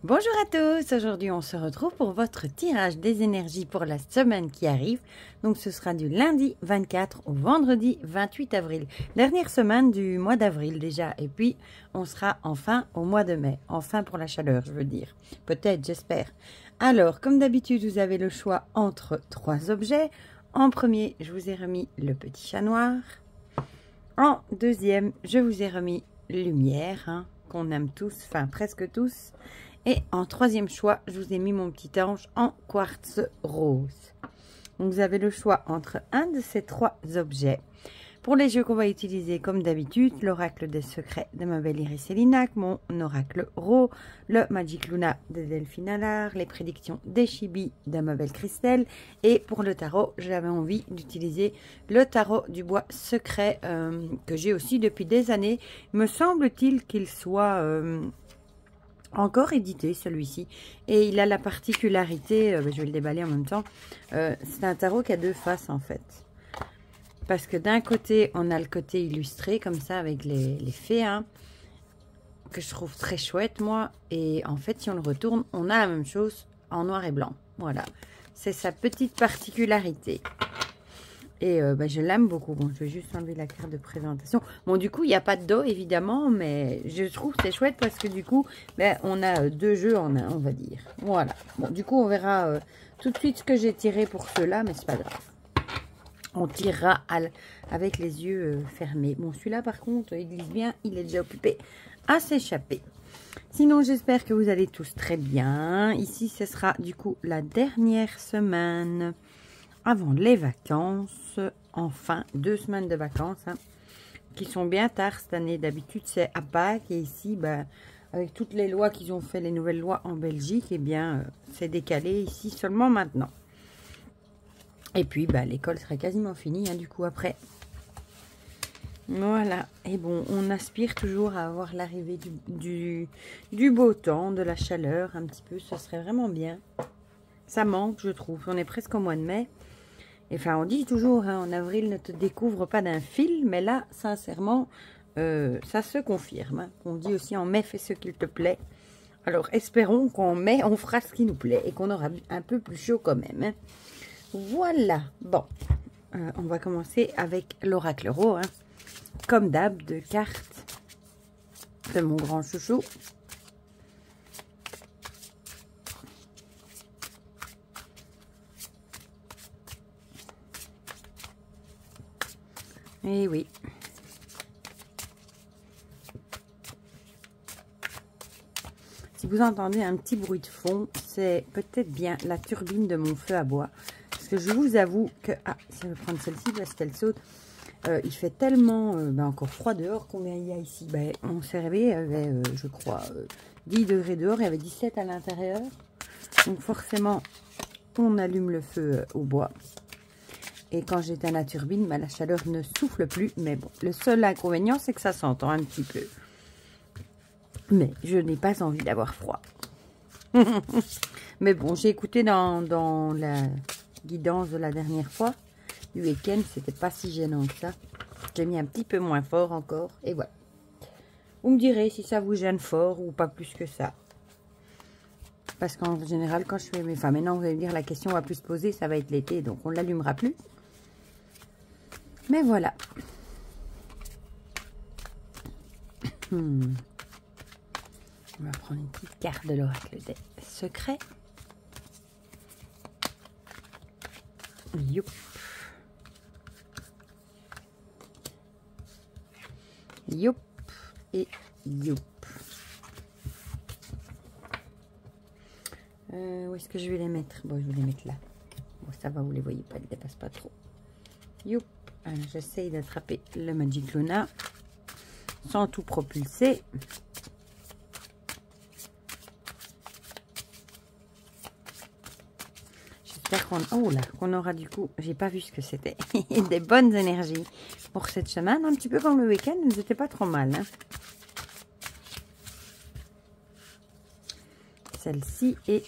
Bonjour à tous, aujourd'hui on se retrouve pour votre tirage des énergies pour la semaine qui arrive. Donc ce sera du lundi 24 au vendredi 28 avril. Dernière semaine du mois d'avril déjà. Et puis on sera enfin au mois de mai. Enfin pour la chaleur je veux dire. Peut-être, j'espère. Alors comme d'habitude vous avez le choix entre trois objets. En premier je vous ai remis le petit chat noir. En deuxième je vous ai remis lumière qu'on aime tous, enfin presque tous. Et en troisième choix, je vous ai mis mon petit ange en quartz rose. Donc vous avez le choix entre un de ces trois objets. Pour les jeux qu'on va utiliser comme d'habitude, l'oracle des secrets de ma belle Iris Elinac, mon oracle Ro, le Magic Luna de Delphine Allard, les prédictions des Chibi de ma belle Christelle. Et pour le tarot, j'avais envie d'utiliser le tarot du bois secret que j'ai aussi depuis des années. Me semble-t-il qu'il soit... encore édité celui-ci, et il a la particularité, je vais le déballer en même temps, c'est un tarot qui a deux faces en fait, parce que d'un côté on a le côté illustré comme ça avec les fées, que je trouve très chouette moi, et en fait si on le retourne on a la même chose en noir et blanc. Voilà, c'est sa petite particularité. Et je l'aime beaucoup. Bon, je vais juste enlever la carte de présentation. Bon, du coup, il n'y a pas de dos, évidemment. Mais je trouve que c'est chouette parce que du coup, on a deux jeux en un, on va dire. Voilà. Bon, du coup, on verra tout de suite ce que j'ai tiré pour ceux-là. Mais c'est pas grave. On tirera avec les yeux fermés. Bon, celui-là, par contre, il glisse bien. Il est déjà occupé à s'échapper. Sinon, j'espère que vous allez tous très bien. Ici, ce sera du coup la dernière semaine avant les vacances, enfin 2 semaines de vacances, qui sont bien tard cette année. D'habitude c'est à Pâques, et ici, avec toutes les lois qu'ils ont fait, les nouvelles lois en Belgique, et bien c'est décalé ici seulement maintenant. Et puis l'école serait quasiment finie du coup après. Voilà, et bon, on aspire toujours à avoir l'arrivée du beau temps, de la chaleur un petit peu, ce serait vraiment bien. Ça manque, je trouve, on est presque au mois de mai. Enfin, on dit toujours, en avril, ne te découvre pas d'un fil. Mais là, sincèrement, ça se confirme. On dit aussi, en mai, fais ce qu'il te plaît. Alors, espérons qu'en mai, on fera ce qui nous plaît. Et qu'on aura un peu plus chaud quand même. Voilà. Bon, on va commencer avec l'oracle Ro. Comme d'hab, de cartes de mon grand chouchou. Et oui. Si vous entendez un petit bruit de fond, c'est peut-être bien la turbine de mon feu à bois. Parce que je vous avoue que... Ah, si je vais prendre celle-ci parce qu'elle saute. Il fait tellement encore froid dehors. Combien il y a ici? On s'est réveillé, il y avait, je crois, 10 degrés dehors. Il y avait 17 à l'intérieur. Donc forcément, on allume le feu au bois. Et quand j'éteins la turbine, la chaleur ne souffle plus. Mais bon, le seul inconvénient, c'est que ça s'entend un petit peu. Mais je n'ai pas envie d'avoir froid. Mais bon, j'ai écouté dans la guidance de la dernière fois, du week-end, c'était pas si gênant que ça. J'ai mis un petit peu moins fort encore. Et voilà. Vous me direz si ça vous gêne fort ou pas plus que ça. Parce qu'en général, quand je fais mes... Enfin, maintenant, vous allez me dire, la question va plus se poser, ça va être l'été, donc on ne l'allumera plus. Mais voilà. On va prendre une petite carte de l'oracle des secrets. Youp. Youp. Et youp. Où est-ce que je vais les mettre? Bon, je vais les mettre là. Bon, ça va, vous les voyez pas, ils ne dépassent pas trop. Youp. Alors, j'essaye d'attraper le Magic Luna sans tout propulser. J'espère qu'on aura du coup, j'ai pas vu ce que c'était, des bonnes énergies pour cette semaine. Un petit peu comme le week-end, ils n'étaient pas trop mal. Celle-ci et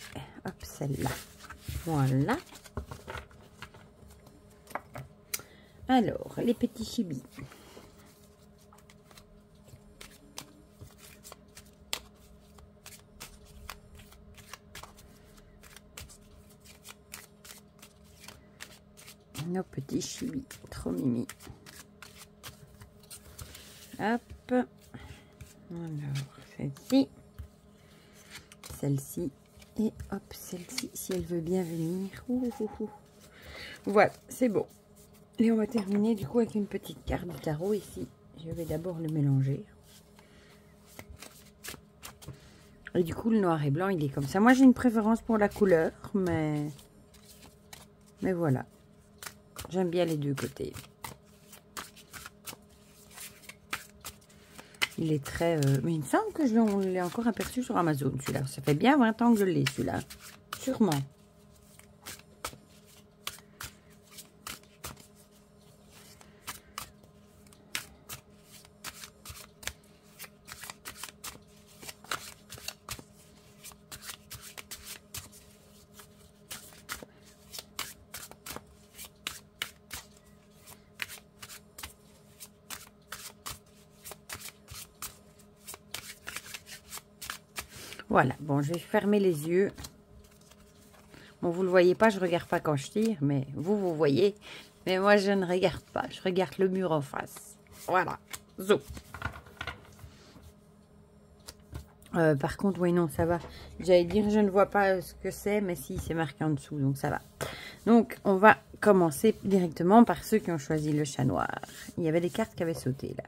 hop, celle-là. Voilà. Alors, les petits chibis. Nos petits chibis, trop mimi. Hop. Alors, celle-ci. Celle-ci. Et hop, celle-ci, si elle veut bien venir. Voilà, c'est bon. Et on va terminer du coup avec une petite carte du tarot ici. Je vais d'abord le mélanger. Et du coup, le noir et blanc, il est comme ça. Moi, j'ai une préférence pour la couleur, mais voilà. J'aime bien les deux côtés. Il est très... mais il me semble que je l'ai encore aperçu sur Amazon, celui-là. Ça fait bien 20 ans que je l'ai, celui-là. Sûrement. Voilà, bon, je vais fermer les yeux. Bon, vous ne le voyez pas, je ne regarde pas quand je tire, mais vous voyez. Mais moi, je ne regarde pas, je regarde le mur en face. Voilà, zo. Par contre, oui, non, ça va. J'allais dire, je ne vois pas ce que c'est, mais si, c'est marqué en dessous, donc ça va. Donc, on va commencer directement par ceux qui ont choisi le chat noir. Il y avait des cartes qui avaient sauté, là.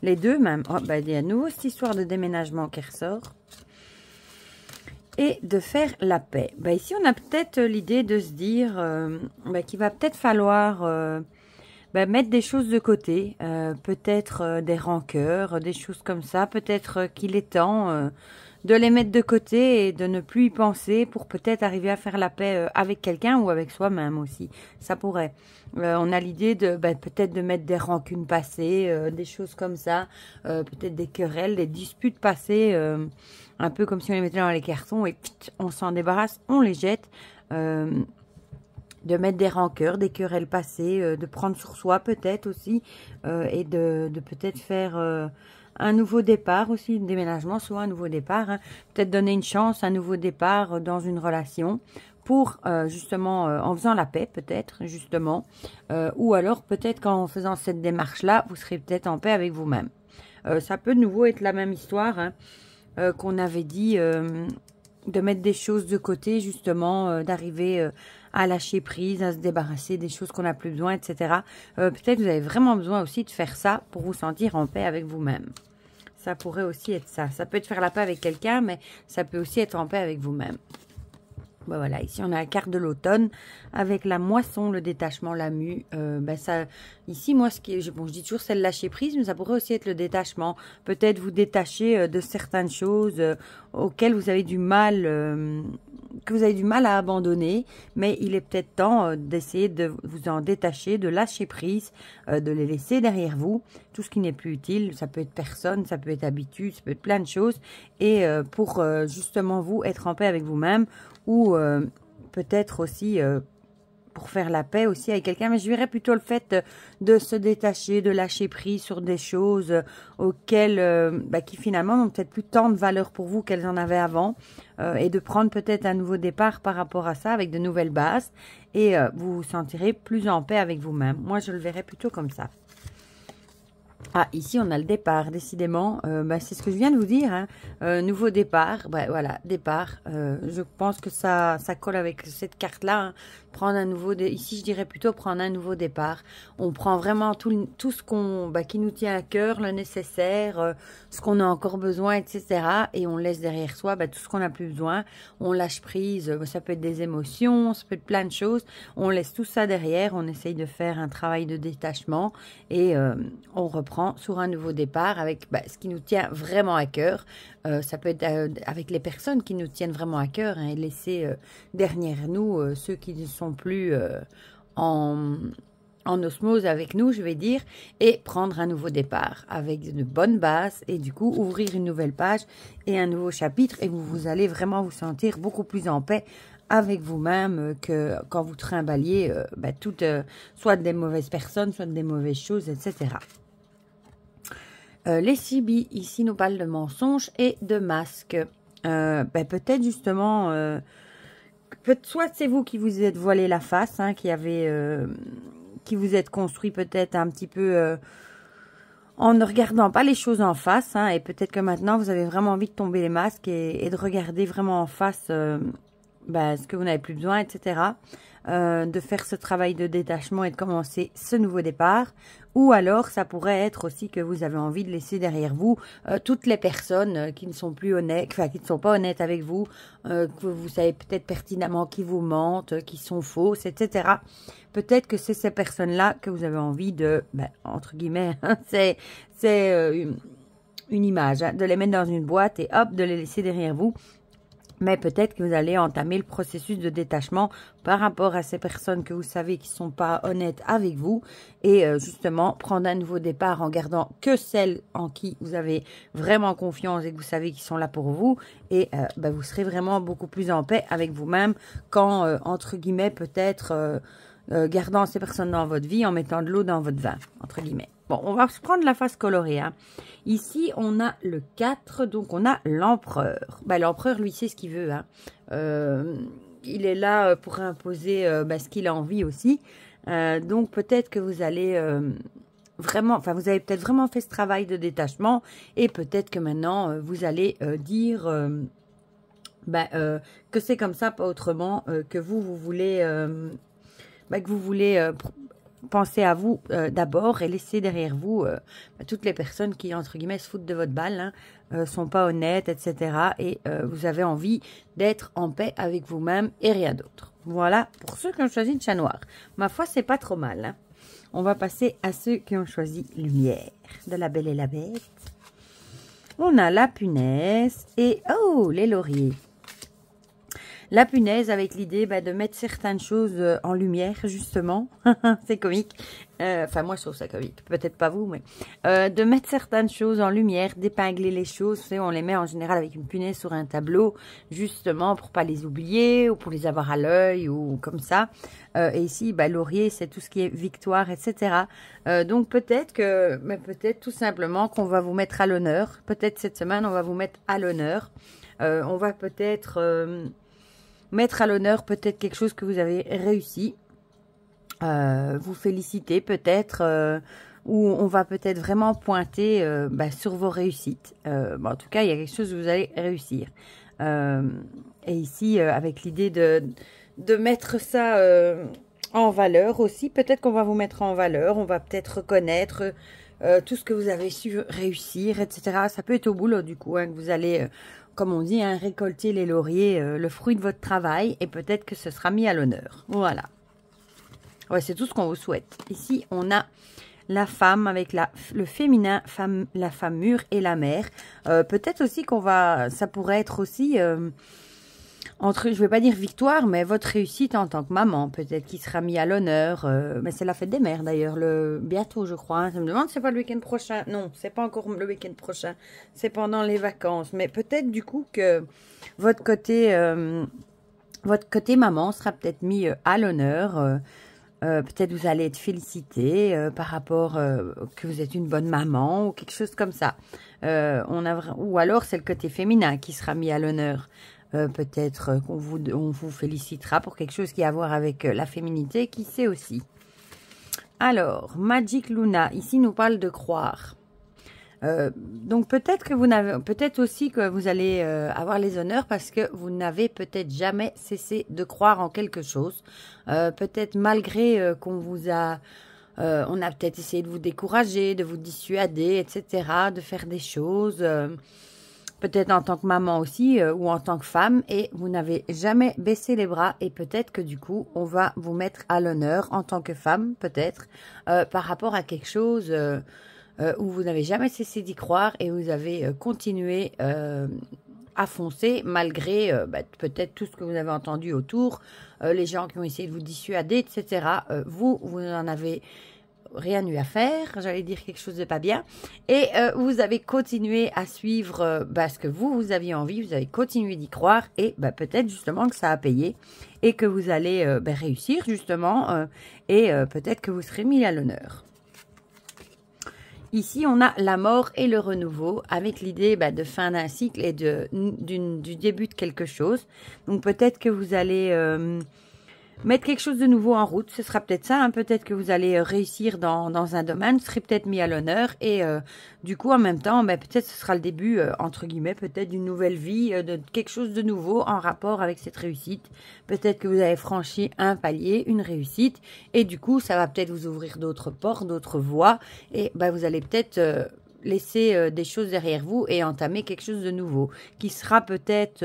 Les deux, même. Oh, bah, il y a à nouveau cette histoire de déménagement qui ressort. Et de faire la paix. Bah, ici, on a peut-être l'idée de se dire qu'il va peut-être falloir mettre des choses de côté. Peut-être des rancœurs, des choses comme ça. Peut-être qu'il est temps de les mettre de côté et de ne plus y penser pour peut-être arriver à faire la paix avec quelqu'un ou avec soi-même aussi. Ça pourrait. On a l'idée de peut-être de mettre des rancunes passées, des choses comme ça. Peut-être des querelles, des disputes passées. Un peu comme si on les mettait dans les cartons et on s'en débarrasse, on les jette. De mettre des rancœurs, des querelles passées, de prendre sur soi peut-être aussi. Et de peut-être faire un nouveau départ aussi, un déménagement, soit un nouveau départ. Hein. Peut-être donner une chance, un nouveau départ dans une relation. Pour justement, en faisant la paix peut-être, justement. Ou alors peut-être qu'en faisant cette démarche-là, vous serez peut-être en paix avec vous-même. Ça peut de nouveau être la même histoire, hein. Qu'on avait dit de mettre des choses de côté, justement, d'arriver à lâcher prise, à se débarrasser des choses qu'on n'a plus besoin, etc. Peut-être vous avez vraiment besoin aussi de faire ça pour vous sentir en paix avec vous-même. Ça pourrait aussi être ça. Ça peut être faire la paix avec quelqu'un, mais ça peut aussi être en paix avec vous-même. Ben voilà, ici on a la carte de l'automne avec la moisson, le détachement, la mue. Ici, moi, je dis toujours c'est le lâcher prise, mais ça pourrait aussi être le détachement. Peut-être vous détacher de certaines choses auxquelles vous avez du mal, à abandonner. Mais il est peut-être temps d'essayer de vous en détacher, de lâcher prise, de les laisser derrière vous. Tout ce qui n'est plus utile, ça peut être personne, ça peut être habitude, ça peut être plein de choses. Et pour justement vous être en paix avec vous-même, ou peut-être aussi pour faire la paix aussi avec quelqu'un. Mais je verrais plutôt le fait de se détacher, de lâcher prise sur des choses auxquelles, qui finalement n'ont peut-être plus tant de valeur pour vous qu'elles en avaient avant. Et de prendre peut-être un nouveau départ par rapport à ça, avec de nouvelles bases. Et vous vous sentirez plus en paix avec vous-même. Moi, je le verrais plutôt comme ça. Ah, ici, on a le départ, décidément. C'est ce que je viens de vous dire. Hein. Nouveau départ. Voilà, départ. Je pense que ça colle avec cette carte-là. Hein. Prendre un nouveau... Ici, je dirais plutôt prendre un nouveau départ. On prend vraiment tout ce qui nous tient à cœur, le nécessaire, ce qu'on a encore besoin, etc. Et on laisse derrière soi tout ce qu'on n'a plus besoin. On lâche prise. Ça peut être des émotions, ça peut être plein de choses. On laisse tout ça derrière. On essaye de faire un travail de détachement. Et on reprend sur un nouveau départ avec ce qui nous tient vraiment à cœur. Ça peut être avec les personnes qui nous tiennent vraiment à cœur, hein, et laisser derrière nous ceux qui ne sont plus en osmose avec nous, je vais dire, et prendre un nouveau départ avec de bonnes bases et du coup ouvrir une nouvelle page et un nouveau chapitre et vous allez vraiment vous sentir beaucoup plus en paix avec vous-même que quand vous trimbaliez soit des mauvaises personnes, soit des mauvaises choses, etc. Les Sibis, ici, nous parlent de mensonges et de masques. Peut-être justement, soit c'est vous qui vous êtes voilé la face, hein, qui avez qui vous êtes construit peut-être un petit peu en ne regardant pas les choses en face. Hein, et peut-être que maintenant, vous avez vraiment envie de tomber les masques et de regarder vraiment en face ce que vous n'avez plus besoin, etc. De faire ce travail de détachement et de commencer ce nouveau départ. Ou alors, ça pourrait être aussi que vous avez envie de laisser derrière vous toutes les personnes qui ne sont plus honnêtes, enfin qui ne sont pas honnêtes avec vous, que vous savez peut-être pertinemment qui vous mentent, qui sont fausses, etc. Peut-être que c'est ces personnes-là que vous avez envie de, entre guillemets, c'est une image, hein, de les mettre dans une boîte et hop, de les laisser derrière vous. Mais peut-être que vous allez entamer le processus de détachement par rapport à ces personnes que vous savez qui ne sont pas honnêtes avec vous. Et justement, prendre un nouveau départ en gardant que celles en qui vous avez vraiment confiance et que vous savez qui sont là pour vous. Et vous serez vraiment beaucoup plus en paix avec vous-même quand, entre guillemets, peut-être gardant ces personnes dans votre vie en mettant de l'eau dans votre vin, entre guillemets. Bon, on va se prendre la face colorée. Hein. Ici, on a le 4, donc on a l'empereur. L'empereur, lui, sait ce qu'il veut. Hein. Il est là pour imposer ce qu'il a envie aussi. Donc, peut-être que vous allez vraiment... Enfin, vous avez peut-être vraiment fait ce travail de détachement. Et peut-être que maintenant, vous allez dire que c'est comme ça, pas autrement, que vous voulez... que vous voulez... pensez à vous d'abord et laissez derrière vous toutes les personnes qui, entre guillemets, se foutent de votre balle, hein, sont pas honnêtes, etc. Et vous avez envie d'être en paix avec vous-même et rien d'autre. Voilà, pour ceux qui ont choisi le chat noir. Ma foi, c'est pas trop mal. Hein. On va passer à ceux qui ont choisi lumière, de La Belle et la Bête. On a la punaise et, oh, les lauriers. La punaise avec l'idée de mettre certaines choses en lumière, justement. C'est comique. Enfin, moi, je trouve ça comique. Peut-être pas vous, mais... de mettre certaines choses en lumière, d'épingler les choses. Vous savez, on les met en général avec une punaise sur un tableau, justement, pour pas les oublier ou pour les avoir à l'œil ou comme ça. Et ici, laurier, c'est tout ce qui est victoire, etc. Donc, peut-être que... Mais peut-être tout simplement qu'on va vous mettre à l'honneur. Peut-être cette semaine, on va vous mettre à l'honneur. On va peut-être... mettre à l'honneur peut-être quelque chose que vous avez réussi, vous féliciter peut-être, ou on va peut-être vraiment pointer sur vos réussites. En tout cas, il y a quelque chose que vous allez réussir. Et ici, avec l'idée de mettre ça en valeur aussi, peut-être qu'on va vous mettre en valeur, on va peut-être reconnaître tout ce que vous avez su réussir, etc. Ça peut être au boulot du coup, hein, que vous allez... comme on dit, hein, récolter les lauriers, le fruit de votre travail, et peut-être que ce sera mis à l'honneur. Voilà. Ouais, c'est tout ce qu'on vous souhaite. Ici, on a la femme avec le féminin, la femme mûre et la mère. Peut-être aussi qu'on va... Ça pourrait être aussi... je ne vais pas dire victoire, mais votre réussite en tant que maman, peut-être qui sera mis à l'honneur. Mais c'est la fête des mères d'ailleurs, bientôt je crois. Hein. Je me demande si c'est pas le week-end prochain. Non, c'est pas encore le week-end prochain. C'est pendant les vacances. Mais peut-être du coup que votre côté maman sera peut-être mis à l'honneur. Peut-être vous allez être félicité par rapport que vous êtes une bonne maman ou quelque chose comme ça. Ou alors c'est le côté féminin qui sera mis à l'honneur. Peut-être qu'on vous félicitera pour quelque chose qui a à voir avec la féminité, qui sait aussi. Alors, Magic Luna, ici nous parle de croire. Donc peut-être que peut-être aussi que vous allez avoir les honneurs parce que vous n'avez peut-être jamais cessé de croire en quelque chose. Peut-être malgré qu'on vous a... on a peut-être essayé de vous décourager, de vous dissuader, etc., de faire des choses... peut-être en tant que maman aussi ou en tant que femme et vous n'avez jamais baissé les bras et peut-être que du coup on va vous mettre à l'honneur en tant que femme peut-être par rapport à quelque chose où vous n'avez jamais cessé d'y croire et vous avez continué à foncer malgré peut-être tout ce que vous avez entendu autour, les gens qui ont essayé de vous dissuader, etc. Vous n'en avez rien eu à faire, j'allais dire quelque chose de pas bien, et vous avez continué à suivre ce que vous aviez envie, vous avez continué d'y croire, et peut-être justement que ça a payé, et que vous allez réussir justement, et peut-être que vous serez mis à l'honneur. Ici, on a la mort et le renouveau, avec l'idée de fin d'un cycle et du début de quelque chose. Donc peut-être que vous allez... mettre quelque chose de nouveau en route. Ce sera peut-être ça, hein. Peut-être que vous allez réussir dans un domaine, vous serez peut-être mis à l'honneur et du coup en même temps, ben, peut-être ce sera le début, entre guillemets, peut-être d'une nouvelle vie, de quelque chose de nouveau en rapport avec cette réussite. Peut-être que vous avez franchi un palier, une réussite et du coup ça va peut-être vous ouvrir d'autres portes, d'autres voies et ben, vous allez peut-être laisser des choses derrière vous et entamer quelque chose de nouveau qui sera peut-être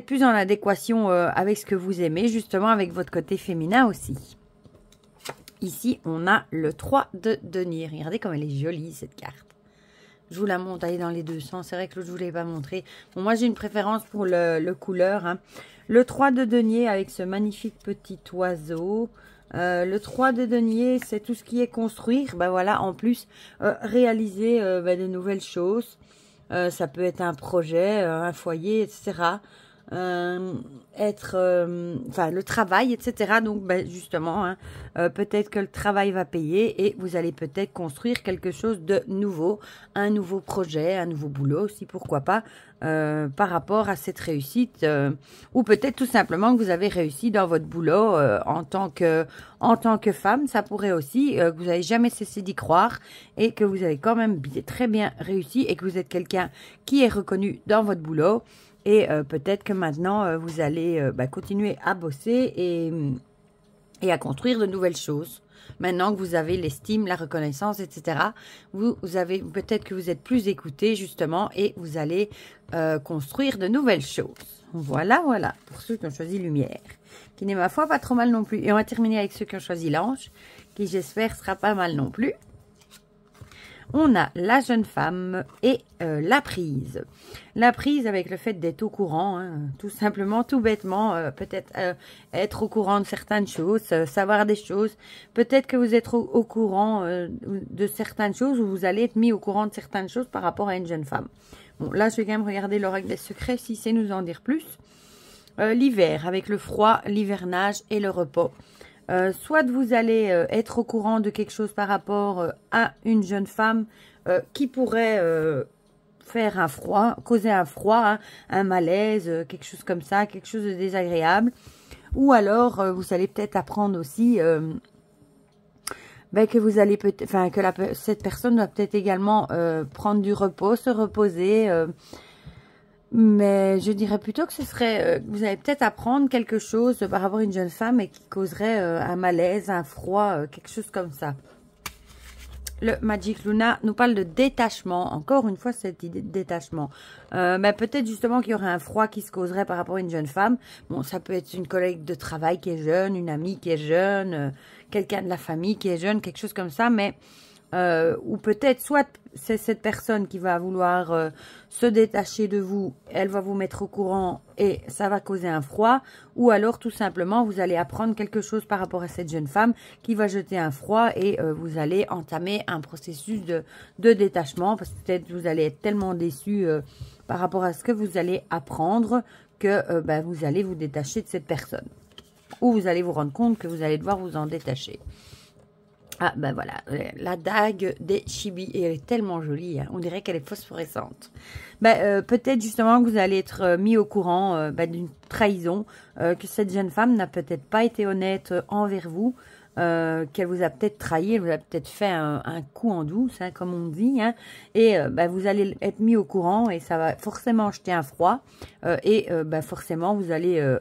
plus en adéquation avec ce que vous aimez, justement avec votre côté féminin aussi. Ici, on a le 3 de denier. Regardez comme elle est jolie, cette carte. Je vous la montre, elle est dans les deux sens. C'est vrai que l'autre, je ne vous l'ai pas montré. Bon, moi, j'ai une préférence pour le couleur. Hein. Le 3 de denier avec ce magnifique petit oiseau. Le 3 de denier, c'est tout ce qui est construire. Ben voilà, en plus, réaliser de nouvelles choses. Ça peut être un projet, un foyer, etc. Le travail, etc. Donc, ben, justement, hein, peut-être que le travail va payer et vous allez peut-être construire quelque chose de nouveau, un nouveau projet, un nouveau boulot aussi, pourquoi pas, par rapport à cette réussite. Ou peut-être tout simplement que vous avez réussi dans votre boulot en tant que femme. Ça pourrait aussi que vous n'avez jamais cessé d'y croire et que vous avez quand même très bien réussi et que vous êtes quelqu'un qui est reconnu dans votre boulot. Et peut-être que maintenant, vous allez continuer à bosser et à construire de nouvelles choses. Maintenant que vous avez l'estime, la reconnaissance, etc., vous avez peut-être que vous êtes plus écouté, justement, et vous allez construire de nouvelles choses. Voilà, voilà, pour ceux qui ont choisi Lumière, qui n'est ma foi pas trop mal non plus. Et on va terminer avec ceux qui ont choisi l'Ange, qui j'espère sera pas mal non plus. On a la jeune femme et la prise. La prise avec le fait d'être au courant, hein, tout simplement, tout bêtement, peut-être être au courant de certaines choses, savoir des choses. Peut-être que vous êtes au courant de certaines choses ou vous allez être mis au courant de certaines choses par rapport à une jeune femme. Bon, là, je vais quand même regarder l'oracle des secrets si c'est nous en dire plus. L'hiver, avec le froid, l'hivernage et le repos. Soit vous allez être au courant de quelque chose par rapport à une jeune femme qui pourrait faire un froid, causer un froid, hein, un malaise, quelque chose comme ça, quelque chose de désagréable. Ou alors, vous allez peut-être apprendre aussi que vous allez cette personne doit peut-être également prendre du repos, se reposer. Mais je dirais plutôt que ce serait, vous allez peut-être apprendre quelque chose par rapport à une jeune femme et qui causerait un malaise, un froid, quelque chose comme ça. Le Magic Luna nous parle de détachement. Encore une fois, cette idée de détachement. Peut-être justement qu'il y aurait un froid qui se causerait par rapport à une jeune femme. Bon, ça peut être une collègue de travail qui est jeune, une amie qui est jeune, quelqu'un de la famille qui est jeune, quelque chose comme ça. Mais ou peut-être soit c'est cette personne qui va vouloir se détacher de vous, elle va vous mettre au courant et ça va causer un froid, ou alors tout simplement vous allez apprendre quelque chose par rapport à cette jeune femme qui va jeter un froid et vous allez entamer un processus de détachement parce que peut-être vous allez être tellement déçu par rapport à ce que vous allez apprendre que vous allez vous détacher de cette personne, ou vous allez vous rendre compte que vous allez devoir vous en détacher. Ah, ben voilà, la dague des Chibi, et elle est tellement jolie, hein, on dirait qu'elle est phosphorescente. Peut-être justement que vous allez être mis au courant d'une trahison, que cette jeune femme n'a peut-être pas été honnête envers vous, qu'elle vous a peut-être trahi, elle vous a peut-être fait un coup en douce, hein, comme on dit, hein, et vous allez être mis au courant et ça va forcément jeter un froid, forcément vous allez...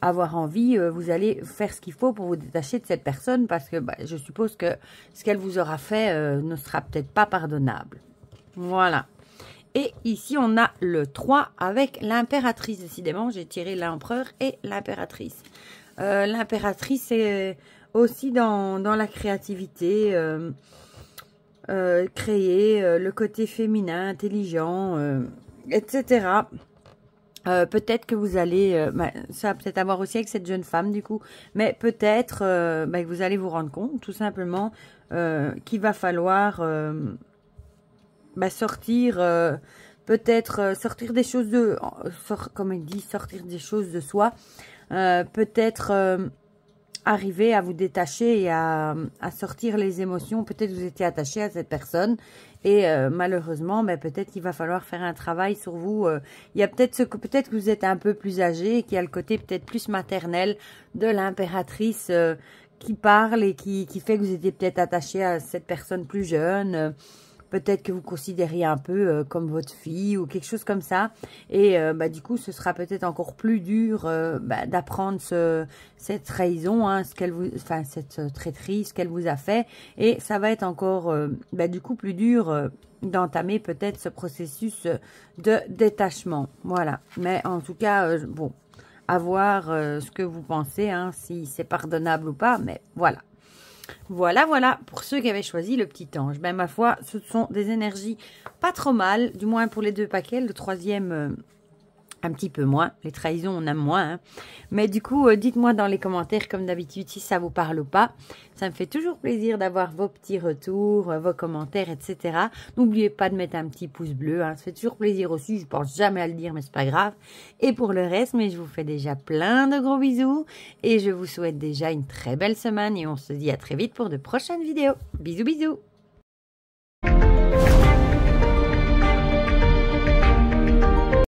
avoir envie, vous allez faire ce qu'il faut pour vous détacher de cette personne parce que je suppose que ce qu'elle vous aura fait ne sera peut-être pas pardonnable. Voilà. Et ici, on a le 3 avec l'impératrice. Décidément, j'ai tiré l'empereur et l'impératrice. L'impératrice, c'est aussi dans la créativité, créer, le côté féminin, intelligent, etc., peut-être que vous allez, ça va peut-être avoir aussi avec cette jeune femme du coup, mais peut-être que vous allez vous rendre compte tout simplement qu'il va falloir sortir, peut-être sortir des choses comme il dit, sortir des choses de soi, peut-être arriver à vous détacher et à sortir les émotions. Peut-être vous étiez attaché à cette personne et malheureusement, ben, peut-être qu'il va falloir faire un travail sur vous. Il y a peut-être peut-être que vous êtes un peu plus âgé et qu'il y a le côté peut-être plus maternel de l'impératrice qui parle et qui fait que vous étiez peut-être attaché à cette personne plus jeune. Peut-être que vous considériez un peu comme votre fille ou quelque chose comme ça. Et bah, du coup, ce sera peut-être encore plus dur bah, d'apprendre cette trahison, hein, cette traîtrise qu'elle vous a fait. Et ça va être encore, bah, du coup, plus dur d'entamer peut-être ce processus de détachement. Voilà. Mais en tout cas, bon, à voir ce que vous pensez, hein, si c'est pardonnable ou pas. Mais voilà. Voilà, pour ceux qui avaient choisi le petit ange. Ben, ma foi, ce sont des énergies pas trop mal, du moins pour les 2 paquets. Le troisième, un petit peu moins. Les trahisons, on aime moins. Hein. Mais du coup, dites-moi dans les commentaires, comme d'habitude, si ça vous parle ou pas. Ça me fait toujours plaisir d'avoir vos petits retours, vos commentaires, etc. N'oubliez pas de mettre un petit pouce bleu. Hein. Ça fait toujours plaisir aussi. Je pense jamais à le dire, mais c'est pas grave. Et pour le reste, mais je vous fais déjà plein de gros bisous. Et je vous souhaite déjà une très belle semaine. Et on se dit à très vite pour de prochaines vidéos. Bisous, bisous.